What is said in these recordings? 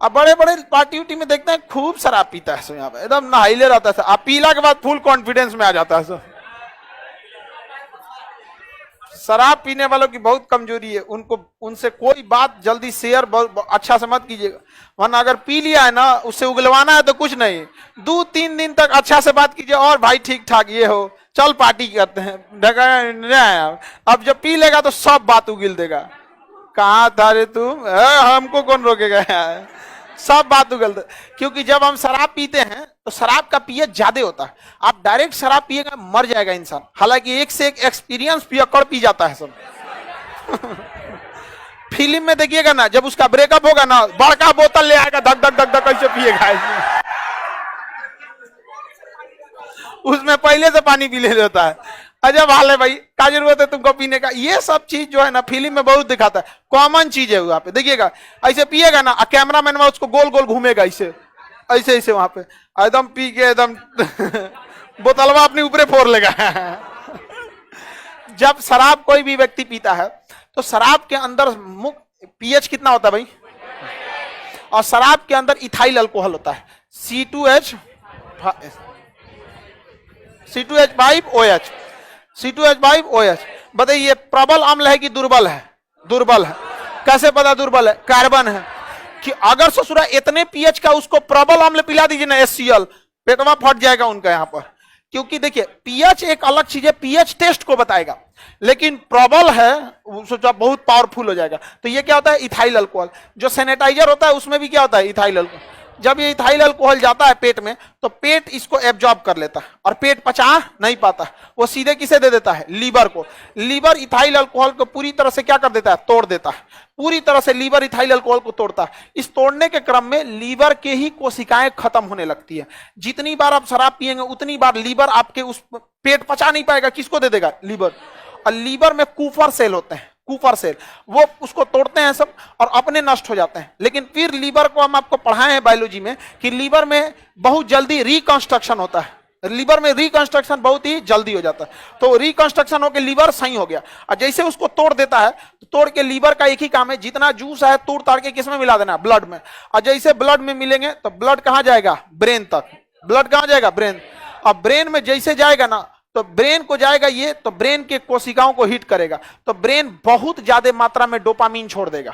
अब बड़े बड़े पार्टी उटी में देखते हैं खूब शराब पीता है सब, यहाँ पे एकदम नहाइले रहता है, अब पीला के बाद फुल कॉन्फिडेंस में आ जाता है सब। शराब पीने वालों की बहुत कमजोरी है, उनको उनसे कोई बात जल्दी शेयर अच्छा से मत कीजिएगा, वरना अगर पी लिया है ना उससे उगलवाना है तो कुछ नहीं, 2-3 दिन तक अच्छा से बात कीजिए, और भाई ठीक ठाक ये हो, चल पार्टी करते हैं। अब जब पी लेगा तो सब बात उगिल देगा, कहाँ था रे तुम, हमको कौन रोकेगा, सब बात उगल दे। क्योंकि जब हम शराब पीते हैं तो शराब का पीएच ज्यादा होता है, आप डायरेक्ट शराब पिएगा मर जाएगा इंसान, हालांकि एक से एक एक्सपीरियंस पियक्कड़ पी जाता है सब। फिल्म में देखिएगा ना, जब उसका ब्रेकअप होगा ना, बड़का बोतल ले आएगा, धक धक धक धक कैसे पिएगा, उसमें पहले से पानी पी ले लेता है। अजब हाल है भाई, क्या जरूरत है तुमको पीने का। ये सब चीज जो है ना फिल्म में बहुत दिखाता है, कॉमन चीज है वहां पे। देखिएगा ऐसे पिएगा ना, कैमरा मैन वहां उसको गोल गोल घूमेगा ऐसे ऐसे ऐसे, वहां पे एकदम पी के एकदम बोतलवा अपने ऊपरे फोड़ लेगा। जब शराब कोई भी व्यक्ति पीता है तो शराब के अंदर पीएच कितना होता है भाई, और शराब के अंदर इथाइल अल्कोहल होता है, C2H5OH, C2H5OH। बताइए प्रबल अम्ल है कि दुर्बल है, दुर्बल है। कैसे पता दुर्बल है, कार्बन है, कि अगर ससुरा इतने पीएच का उसको प्रबल अम्ल पिला दीजिए ना HCl, पेटवा फट जाएगा उनका यहाँ पर। क्योंकि देखिए पीएच एक अलग चीज है, पीएच टेस्ट को बताएगा, लेकिन प्रबल है सोचा बहुत पावरफुल हो जाएगा। तो ये क्या होता है, इथाइल अल्कोहल। जो सैनिटाइजर होता है उसमें भी क्या होता है, इथाइल अल्कोहल। जब ये इथाइल अल्कोहल जाता है पेट में तो पेट इसको एब्जॉर्ब कर लेता है, और पेट पचा नहीं पाता, वो सीधे किसे दे देता है, लीवर को। लीवर इथाइल अल्कोहल को पूरी तरह से क्या कर देता है, तोड़ देता है, पूरी तरह से लीवर इथाइल अल्कोहल को तोड़ता है। इस तोड़ने के क्रम में लीवर के ही कोशिकाएं खत्म होने लगती है। जितनी बार आप शराब पिएंगे उतनी बार लीवर आपके उस पेट पचा नहीं पाएगा, किसको दे देगा, लीवर। और लीवर में कूफर सेल होते हैं, कूफर सेल, वो उसको तोड़ते हैं सब और अपने नष्ट हो जाते हैं। लेकिन फिर लीवर को हम आपको पढ़ाए हैं बायोलॉजी में कि लीवर में बहुत जल्दी रिकंस्ट्रक्शन होता है, लीवर में रिकंस्ट्रक्शन बहुत ही जल्दी हो जाता है। तो रिकंस्ट्रक्शन होकर लीवर सही हो गया, और जैसे उसको तोड़ देता है तो तोड़ के लीवर का एक ही काम है, जितना जूस है तोड़ ताड़ के किसमें मिला देना, ब्लड में। और जैसे ब्लड में मिलेंगे तो ब्लड कहाँ जाएगा, ब्रेन तक। ब्लड कहाँ जाएगा, ब्रेन। अब ब्रेन में जैसे जाएगा ना तो ब्रेन को जाएगा ये, तो ब्रेन के कोशिकाओं को हिट करेगा, तो ब्रेन बहुत ज्यादा मात्रा में डोपामीन छोड़ देगा।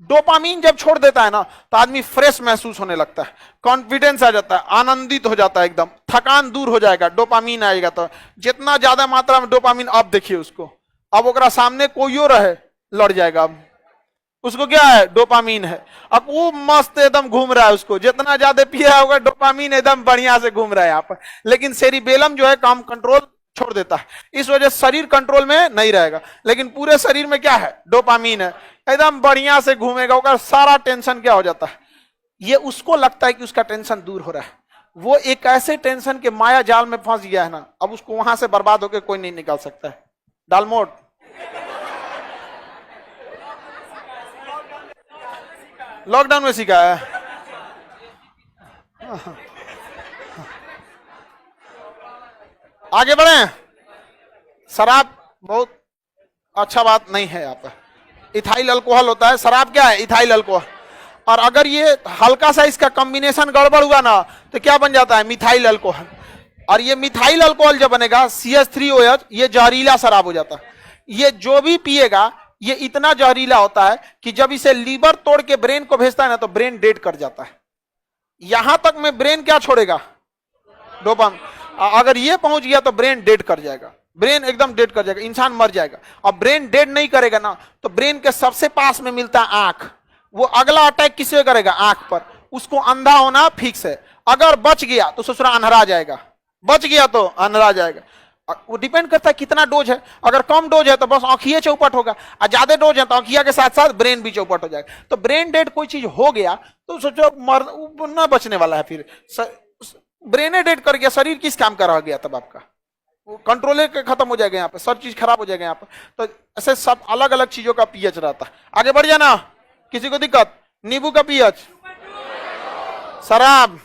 डोपामीन जब छोड़ देता है ना तो आदमी फ्रेश महसूस होने लगता है, कॉन्फिडेंस आ जाता है, आनंदित हो जाता है, एकदम थकान दूर हो जाएगा, डोपामीन आएगा। तो जितना ज्यादा मात्रा में डोपामीन, अब देखिए उसको, अब ओकरा सामने कोई और रहे लड़ जाएगा, अब उसको क्या है, डोपामीन है। अब वो मस्त एकदम घूम रहा है, उसको जितना ज्यादा पिया होगा डोपामीन एकदम बढ़िया से घूम रहा है यहाँ पर। लेकिन सेरिबेलम जो है काम कंट्रोल छोड़ देता है, इस वजह से शरीर कंट्रोल में नहीं रहेगा। लेकिन पूरे शरीर में क्या है, डोपामीन है, एकदम बढ़िया से घूमेगा, उसका सारा टेंशन क्या हो जाता है, ये उसको लगता है कि उसका टेंशन दूर हो रहा है। वो एक ऐसे टेंशन के माया जाल में फंस गया है ना, अब उसको वहां से बर्बाद होकर कोई नहीं निकाल सकता है। डालमोट लॉकडाउन में सीखा है। आगे बढ़े, शराब बहुत अच्छा बात नहीं है। यहाँ पर इथाइल अल्कोहल होता है, शराब क्या है, इथाइल अल्कोहल। और अगर ये हल्का सा इसका कॉम्बिनेशन गड़बड़ हुआ ना तो क्या बन जाता है, मिथाइल अल्कोहल। और ये मिथाइल अल्कोहल जब बनेगा CH3OH, ये जहरीला शराब हो जाता है। ये जो भी पिएगा ये इतना जहरीला होता है कि जब इसे लीवर तोड़ के ब्रेन को भेजता है ना तो ब्रेन डेड कर जाता है। यहां तक में ब्रेन क्या छोड़ेगा, डोपामिन। अगर ये पहुंच गया तो ब्रेन डेड कर जाएगा, ब्रेन एकदम डेड कर जाएगा, इंसान मर जाएगा। और ब्रेन डेड नहीं करेगा ना तो ब्रेन के सबसे पास में मिलता है आंख, वो अगला अटैक किससे करेगा, आंख पर। उसको अंधा होना फिक्स है, अगर बच गया तो ससुरा अंधरा जाएगा, बच गया तो अंधरा जाएगा। वो डिपेंड करता है कितना डोज है, अगर कम डोज है तो बस आंखिए चौपट होगा, और ज्यादा डोज है तो आंखिया के साथ साथ ब्रेन भी चौपट हो जाएगा। तो ब्रेन डेड कोई चीज हो गया तो सोचो न बचने वाला है, फिर ब्रेन डेड कर गया, शरीर किस काम का रह गया तब आपका, वो कंट्रोल खत्म हो जाएगा, यहाँ पे सब चीज खराब हो जाएगा यहाँ पर। तो ऐसे सब अलग अलग चीजों का पीएच रहता है। आगे बढ़ जाना, किसी को दिक्कत, नींबू का पीएच, शराब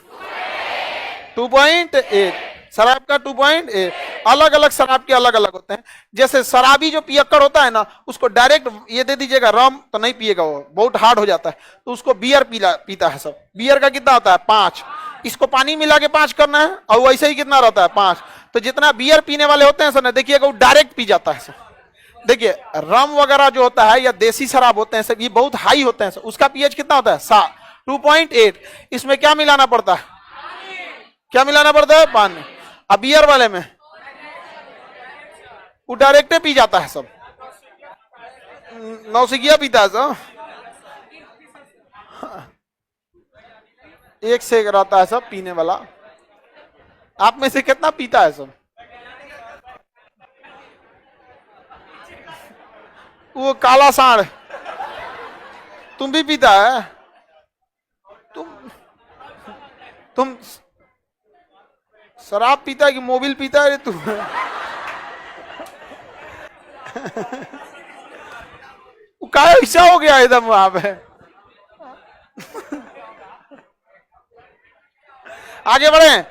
2.8, शराब का 2.8, अलग अलग शराब के अलग अलग होते हैं। जैसे शराबी जो पियक्कर होता है ना, उसको डायरेक्ट ये दे दीजिएगा रम तो नहीं पिएगा, वो बहुत हार्ड हो जाता है, तो उसको बियर पीता है सब। बियर का कितना होता है 5, इसको पानी मिला के 5 करना है, और वैसे ही कितना रहता है 5। तो जितना बियर पीने वाले होते हैं सर ना, देखिएगा वो डायरेक्ट पी जाता है सर। देखिए रम वगैरह जो होता है या देसी शराब होते हैं सर, ये बहुत हाई होते हैं सर, उसका पीएच कितना होता है 2.8। इसमें क्या मिलाना पड़ता है, क्या मिलाना पड़ता है, पानी। अब बियर वाले में वो डायरेक्ट पी जाता है सब, नौसिखिया पीता है सब, एक से रहता है सब पीने वाला। आप में से कितना पीता है सब, वो काला सांड, तुम भी पीता है, तुम शराब पीता है कि मोबिल पीता है रे तू? क्या ऐसा हो गया एकदम वहां पे। आगे बढ़े,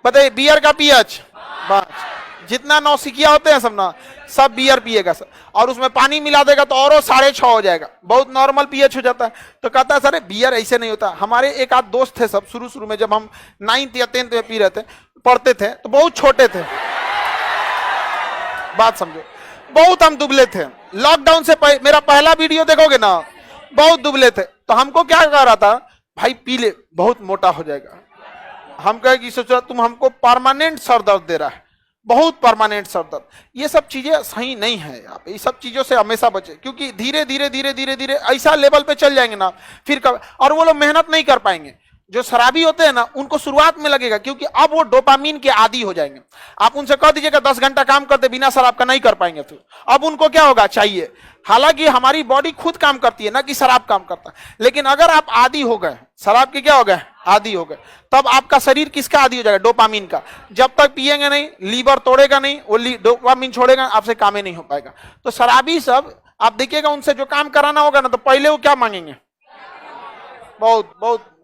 बताइए बियर का पीएच 5। जितना नौसिखिया होते हैं सब ना, सब बियर पिएगा सर, और उसमें पानी मिला देगा तो और 6.5 हो जाएगा, बहुत नॉर्मल पीएच हो जाता है। तो कहता है सर बियर ऐसे नहीं होता। हमारे एक आध दोस्त थे सब, शुरू में जब हम 9th या 10th में पी रहे थे, पढ़ते थे, तो बहुत छोटे थे, बात समझो, बहुत हम दुबले थे। लॉकडाउन से मेरा पहला वीडियो देखोगे ना, बहुत दुबले थे। तो हमको क्या कह रहा था, भाई पी ले बहुत मोटा हो जाएगा। हम कहे कि सोचा तुम हमको परमानेंट सर दर्द दे रहा है, बहुत परमानेंट सर दर्द। ये सब चीजें सही नहीं है, आप ये सब चीजों से हमेशा बचे, क्योंकि धीरे धीरे धीरे धीरे धीरे ऐसा लेवल पे चल जाएंगे ना फिर कब, और वो लोग मेहनत नहीं कर पाएंगे। जो शराबी होते हैं ना, उनको शुरुआत में लगेगा, क्योंकि अब वो डोपामीन के आदी हो जाएंगे। आप उनसे कह दीजिएगा 10 घंटा काम करते बिना शराब का, नहीं कर पाएंगे। फिर अब उनको क्या होगा, चाहिए। हालांकि हमारी बॉडी खुद काम करती है ना कि शराब काम करता है, लेकिन अगर आप आदी हो गए शराब के, क्या हो गए, आदी हो गए, तब आपका शरीर किसका आदी हो जाएगा, डोपामीन का। जब तक पिएंगे नहीं, लीवर तोड़ेगा नहीं, वो डोपामीन छोड़ेगा, आपसे काम ही नहीं हो पाएगा। तो शराबी सब आप देखिएगा, उनसे जो काम कराना होगा ना, तो पहले वो क्या मांगेंगे, बहुत बहुत